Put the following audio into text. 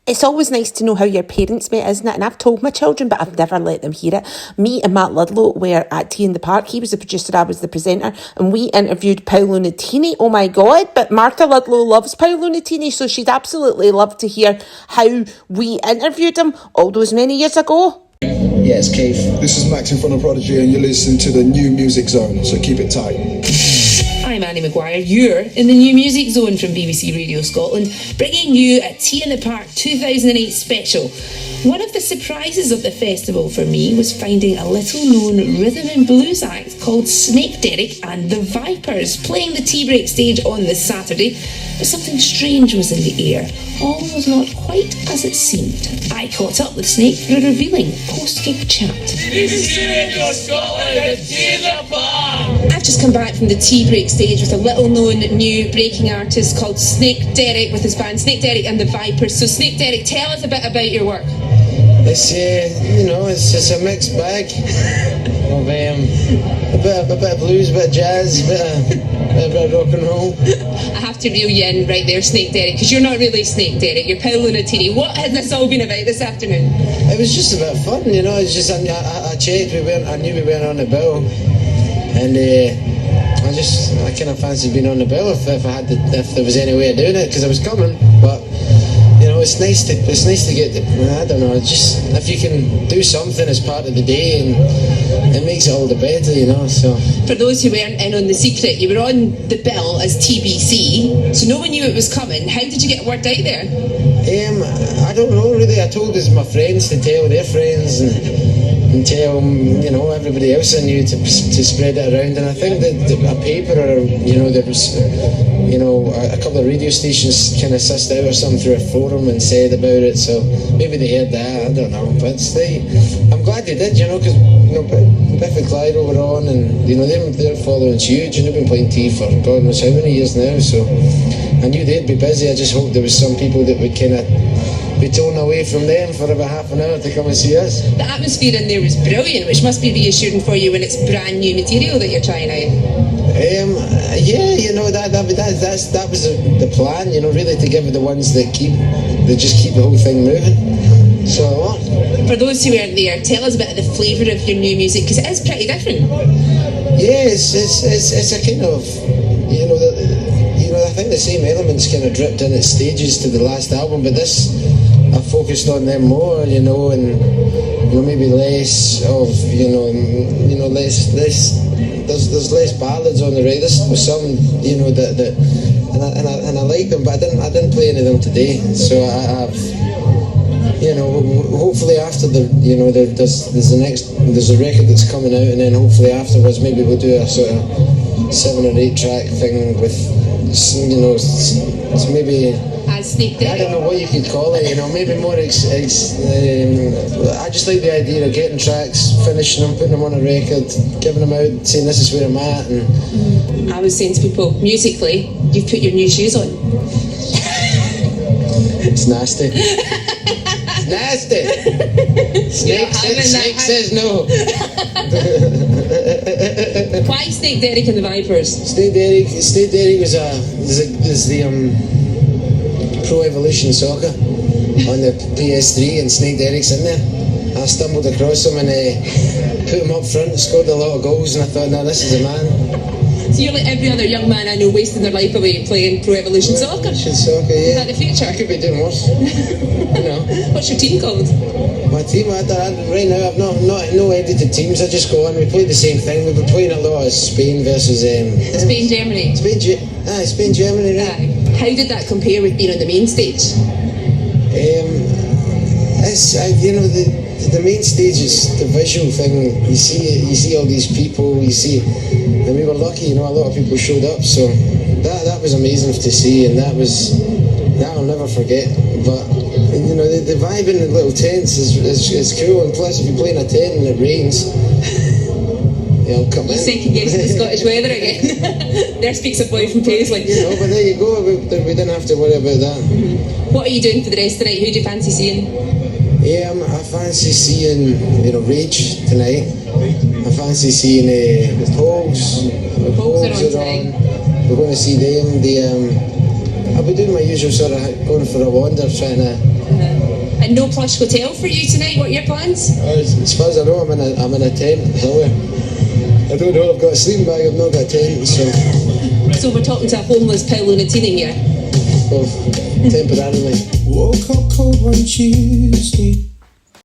It's always nice to know how your parents met, isn't it? And I've told my children, but I've never let them hear it. Me and Matt Ludlow were at Tea in the Park. He was the producer, I was the presenter, and we interviewed Paolo Nutini. Oh my God, but Martha Ludlow loves Paolo Nutini, so she'd absolutely love to hear how we interviewed him all those many years ago. Yeah, it's Keith. This is Max in front of Prodigy, and you're listening to the New Music Zone, so keep it tight. I'm Annie Maguire. You're in the New Music Zone from BBC Radio Scotland, bringing you a Tea in the Park 2008 special. One of the surprises of the festival for me was finding a little-known rhythm and blues act called Snake Derrick and the Vipers playing the tea break stage on this Saturday, but something strange was in the air. All was not quite as it seemed. I caught up with Snake for a revealing post-gig chat. BBC Radio Scotland, Tea in the Park! I've just come back from the tea break stage with a little-known new breaking artist called Snake Derrick with his band Snake Derrick and the Vipers. So Snake Derrick, tell us a bit about your work. It's it's a mixed bag of a bit of blues, a bit of jazz, a bit of rock and roll. I have to reel you in right there, Snake Derrick, because you're not really Snake Derrick, you're Paolo Nutini. What has this all been about this afternoon? It was just a bit of fun, It's just I checked, I knew we weren't on the bill, and I kind of fancied being on the bill if there was any way of doing it, because I was coming, but. It's nice to get I don't know, just if you can do something as part of the day, and it makes it all the better, so. For those who weren't in on the secret, you were on the bill as TBC, so no one knew it was coming. How did you get word out there? I don't know really. I told my friends to tell their friends and tell everybody else I knew to spread it around, and I think that a paper or there was a couple of radio stations kind of sussed out or something through a forum and said about it, so maybe they heard that, I don't know, but I'm glad they did, because Biff and Clyro were on, and their following's huge, and they've been playing tea for God knows how many years now, so I knew they'd be busy. I just hoped there was some people that would kind of be torn away from them for about half an hour to come and see us. The atmosphere in there was brilliant, which must be reassuring for you when it's brand new material that you're trying out. That was the plan, really to give it the ones that just keep the whole thing moving. So for those who weren't there, tell us a bit of the flavour of your new music, because it is pretty different. Yeah, it's a kind of I think the same elements kind of dripped in at stages to the last album, but this I focused on them more, and maybe less of less. There's less ballads on the record. There's some that and I like them, but I didn't play any of them today. So I've hopefully after there's a record that's coming out, and then hopefully afterwards maybe we'll do a sort of 7 or 8 track thing with maybe. I don't know what you could call it, maybe more I just like the idea of getting tracks, finishing them, putting them on a record, giving them out, saying this is where I'm at. And I was saying to people, musically, you've put your new shoes on. It's nasty. It's nasty. Snake says no. Why Snake Derrick and the Vipers? Snake Derrick is the Pro Evolution Soccer on the PS3, and Snake Derrick's in there. I stumbled across him and put him up front and scored a lot of goals, and I thought, no, this is a man. So you're like every other young man I know wasting their life away playing Pro Evolution Soccer. Soccer, yeah. Is that the future? I could be doing worse. What's your team called? My team, right now, I've no edited teams. I just go on. We play the same thing. We've been playing a lot of Spain versus Spain, Germany. Spain, Germany, right? How did that compare with being on the main stage? The main stage is the visual thing. You see all these people. And we were lucky. A lot of people showed up. So that was amazing to see, and that I'll never forget. But the vibe in the little tents is cool, and plus if you play in a tent and it rains. Come in. Second guessing the Scottish weather again. There speaks a boy from Paisley. But there you go. We didn't have to worry about that. Mm-hmm. What are you doing for the rest of the night? Who do you fancy seeing? I fancy seeing Rage tonight. I fancy seeing the Pogues. The Pogues are on. We're going to see them. I'll be doing my usual sort of going for a wander, trying to And no plush hotel for you tonight. What are your plans? As far as I know, I'm in a tent somewhere. I don't know. I've got a sleeping bag. I've not got a tent, so. So we're talking to a homeless Paolo Nutini here. Well, temporarily. Woke up cold one Tuesday.